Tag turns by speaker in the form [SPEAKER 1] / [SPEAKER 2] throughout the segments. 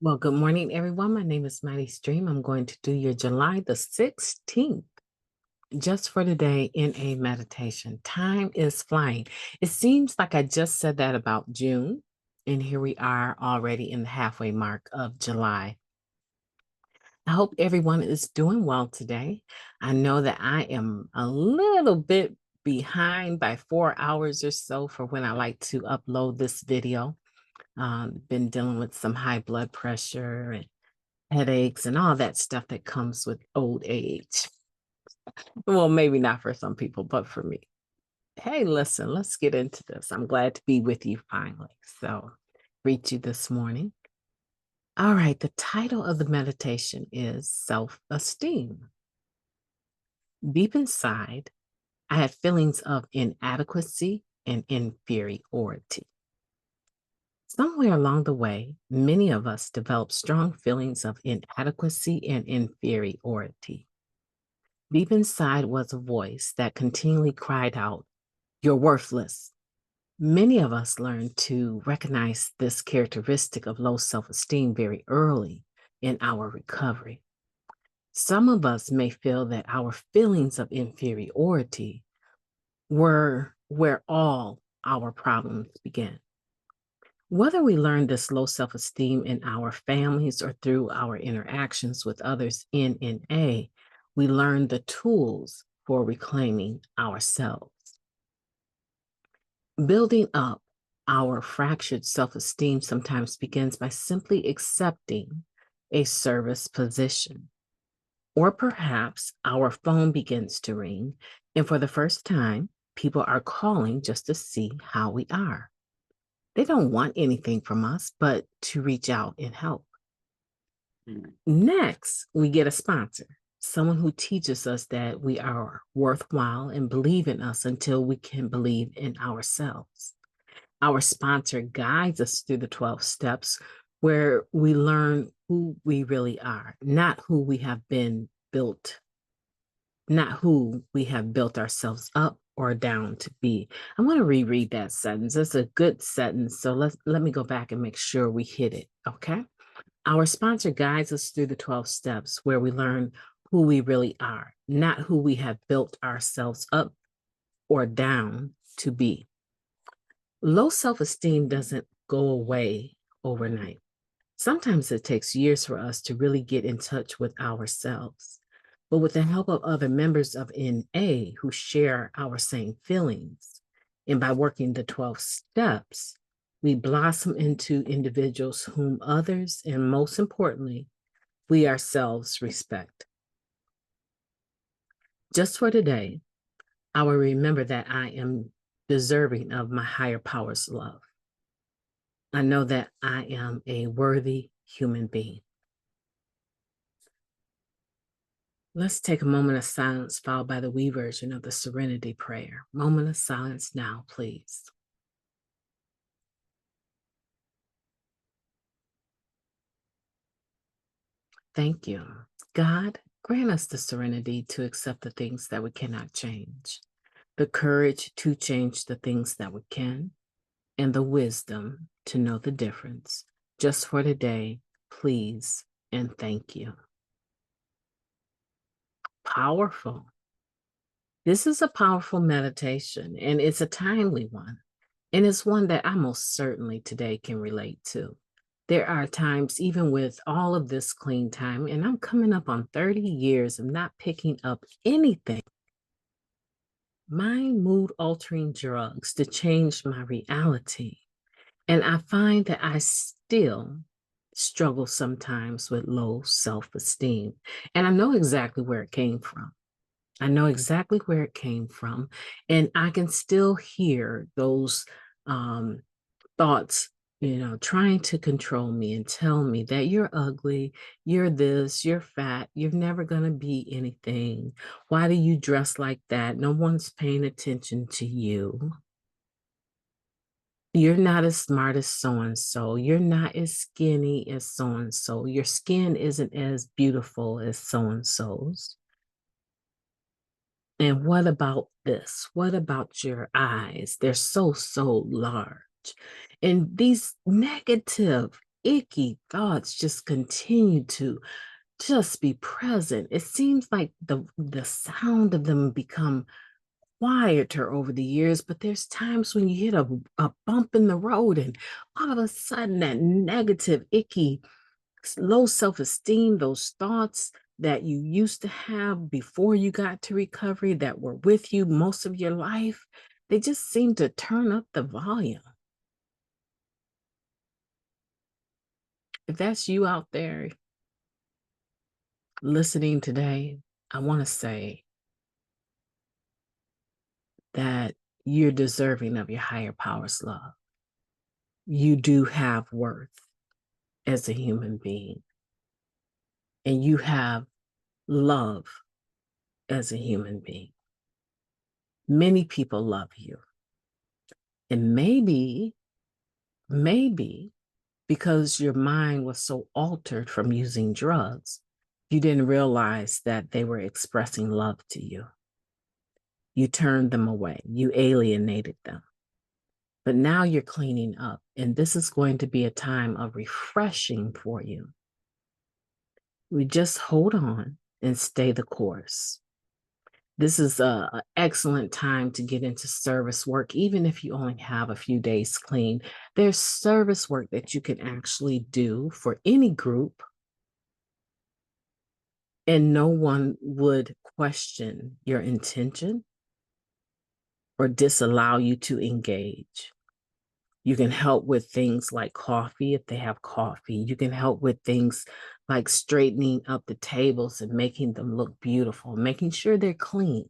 [SPEAKER 1] Well, good morning, everyone. My name is Mighty Stream. I'm going to do your July the 16th, just for today, in a meditation. Time is flying. It seems like I just said that about June, and here we are already in the halfway mark of July. I hope everyone is doing well today. I know that I am a little bit behind by 4 hours or so for when I like to upload this video. Been dealing with some high blood pressure and headaches and all that stuff that comes with old age. Well, maybe not for some people, but for me. Hey, listen, let's get into this. I'm glad to be with you finally. So, greet you this morning. All right, the title of the meditation is Self Esteem. Deep inside, I had feelings of inadequacy and inferiority. Somewhere along the way, many of us develop strong feelings of inadequacy and inferiority. Deep inside was a voice that continually cried out, "You're worthless." Many of us learn to recognize this characteristic of low self esteem very early in our recovery. Some of us may feel that our feelings of inferiority were where all our problems began. Whether we learn this low self esteem in our families or through our interactions with others in NA, we learn the tools for reclaiming ourselves. Building up our fractured self esteem sometimes begins by simply accepting a service position. Or perhaps our phone begins to ring, and for the first time, people are calling just to see how we are. They don't want anything from us but to reach out and help. Next, we get a sponsor, someone who teaches us that we are worthwhile and believe in us until we can believe in ourselves. Our sponsor guides us through the 12 steps where we learn who we really are, not who we have been built, not who we have built ourselves up or down to be. I want to reread that sentence. It's a good sentence. So let me go back and make sure we hit it. Okay. Our sponsor guides us through the 12 steps where we learn who we really are, not who we have built ourselves up or down to be. Low self esteem doesn't go away overnight. Sometimes it takes years for us to really get in touch with ourselves. But with the help of other members of NA who share our same feelings, and by working the 12 steps, we blossom into individuals whom others, and most importantly, we ourselves respect. Just for today, I will remember that I am deserving of my higher power's love. I know that I am a worthy human being. Let's take a moment of silence followed by the we version of the Serenity Prayer. Moment of silence now, please. Thank you. God, grant us the serenity to accept the things that we cannot change, the courage to change the things that we can, and the wisdom to know the difference. Just for today, please and thank you. Powerful. This is a powerful meditation, and it's a timely one. And it's one that I most certainly today can relate to. There are times, even with all of this clean time, and I'm coming up on 30 years of not picking up anything, my mood altering drugs to change my reality. And I find that I still struggle sometimes with low self esteem. And I know exactly where it came from. I know exactly where it came from. And I can still hear those um, thoughts, trying to control me and tell me that you're ugly, you're this, you're fat, you're never going to be anything. Why do you dress like that? No one's paying attention to you. You're not as smart as so and so. You're not as skinny as so and so. Your skin isn't as beautiful as so and so's. And what about this? What about your eyes? They're so, so large. And these negative icky thoughts just continue to just be present. It seems like the sound of them become quieter over the years, but there's times when you hit a bump in the road and all of a sudden that negative, icky, low self-esteem, those thoughts that you used to have before you got to recovery that were with you most of your life, they just seem to turn up the volume. If that's you out there listening today, I want to say that you're deserving of your higher power's love. You do have worth as a human being, and you have love as a human being. Many people love you. And maybe because your mind was so altered from using drugs, you didn't realize that they were expressing love to you. You turned them away, you alienated them. But now you're cleaning up, and this is going to be a time of refreshing for you. We just hold on and stay the course. This is an excellent time to get into service work, even if you only have a few days clean. There's service work that you can actually do for any group, and no one would question your intention or disallow you to engage. You can help with things like coffee if they have coffee. You can help with things like straightening up the tables and making them look beautiful, making sure they're clean.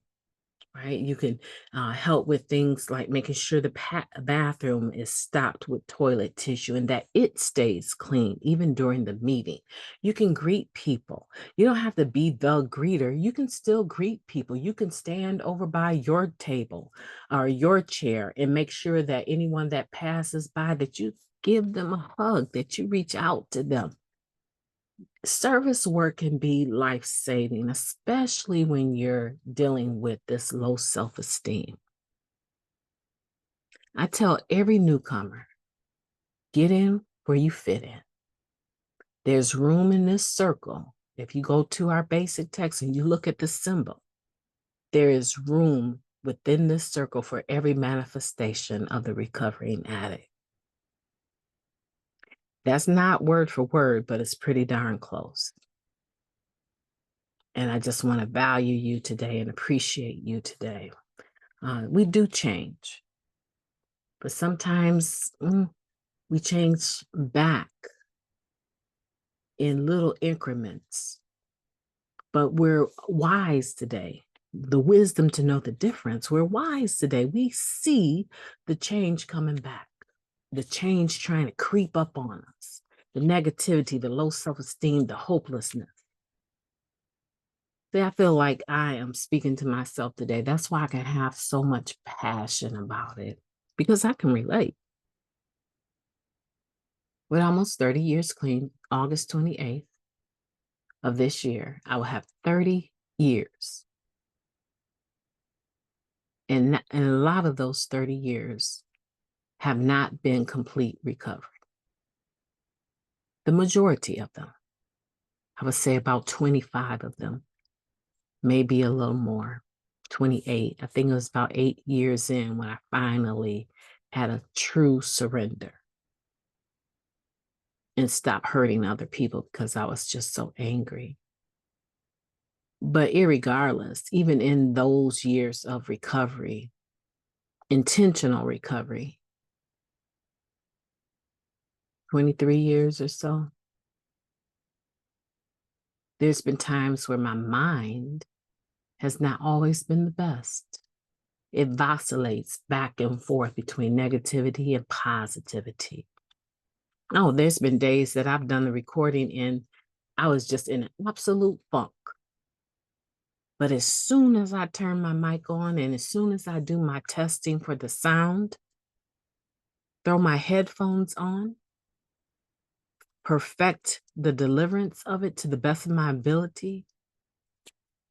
[SPEAKER 1] Right? You can help with things like making sure the bathroom is stocked with toilet tissue and that it stays clean, even during the meeting. You can greet people. You don't have to be the greeter. You can still greet people. You can stand over by your table or your chair and make sure that anyone that passes by, that you give them a hug, that you reach out to them. Service work can be life-saving, especially when you're dealing with this low self-esteem. I tell every newcomer, get in where you fit in. There's room in this circle. If you go to our basic text and you look at the symbol, there is room within this circle for every manifestation of the recovering addict. That's not word for word, but it's pretty darn close. And I just want to value you today and appreciate you today. We do change, but sometimes we change back in little increments. But we're wise today. The wisdom to know the difference. We're wise today. We see the change coming back, the change trying to creep up on us, the negativity, the low self-esteem, the hopelessness. See, I feel like I am speaking to myself today. That's why I can have so much passion about it, because I can relate. With almost 30 years clean, August 28th of this year, I will have 30 years. And a lot of those 30 years have not been complete recovery. The majority of them, I would say about 25 of them, maybe a little more, 28. I think it was about 8 years in when I finally had a true surrender and stopped hurting other people because I was just so angry. But irregardless, even in those years of recovery, intentional recovery, 23 years or so, there's been times where my mind has not always been the best. It vacillates back and forth between negativity and positivity. Oh, there's been days that I've done the recording and I was just in an absolute funk. But as soon as I turn my mic on and as soon as I do my testing for the sound, throw my headphones on, perfect the deliverance of it to the best of my ability,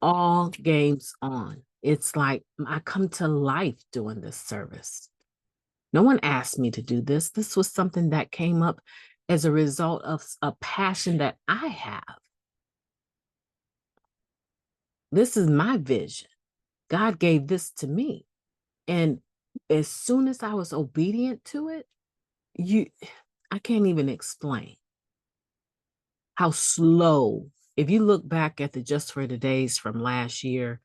[SPEAKER 1] all games on. It's like I come to life doing this service. No one asked me to do this. This was something that came up as a result of a passion that I have. This is my vision. God gave this to me. And as soon as I was obedient to it, you I can't even explain how slow. If you look back at the Just for the Days from last year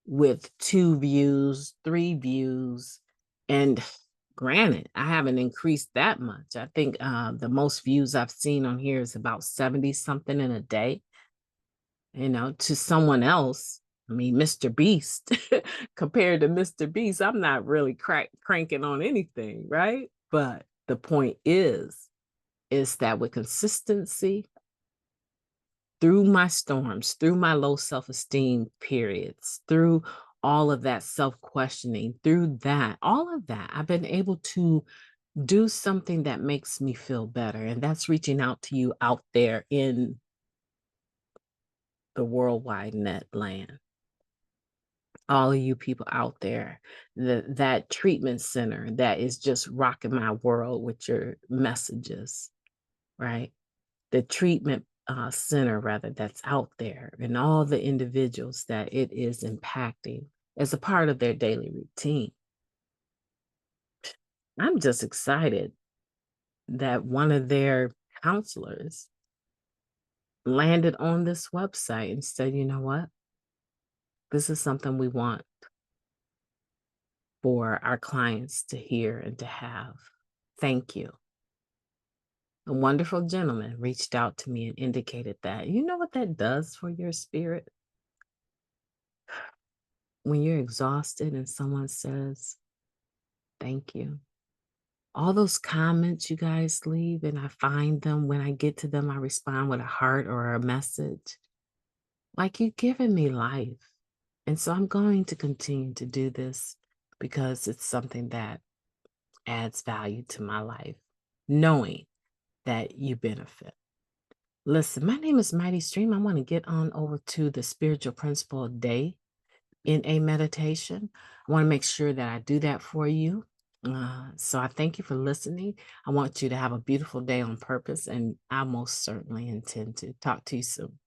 [SPEAKER 1] with 2 views, 3 views, and granted, I haven't increased that much. I think the most views I've seen on here is about 70 something in a day. To someone else, I mean, Mr. Beast, compared to Mr. Beast, I'm not really cranking on anything, right? But the point is that with consistency, through my storms, through my low self-esteem periods, through all of that self-questioning, through that, all of that, I've been able to do something that makes me feel better. And that's reaching out to you out there in the worldwide net land. All of you people out there, that treatment center that is just rocking my world with your messages, right? The treatment center, rather, that's out there, and all the individuals that it is impacting as a part of their daily routine. I'm just excited that one of their counselors landed on this website and said, you know what? This is something we want for our clients to hear and to have. Thank you. A wonderful gentleman reached out to me and indicated that. You know what that does for your spirit? When you're exhausted and someone says, thank you. All those comments you guys leave, and I find them. When I get to them, I respond with a heart or a message. Like, you've given me life. And so I'm going to continue to do this because it's something that adds value to my life, knowing that you benefit. Listen, my name is Mighty Stream. I want to get on over to the spiritual principle day in a meditation. I want to make sure that I do that for you. So I thank you for listening. I want you to have a beautiful day on purpose, and I most certainly intend to talk to you soon.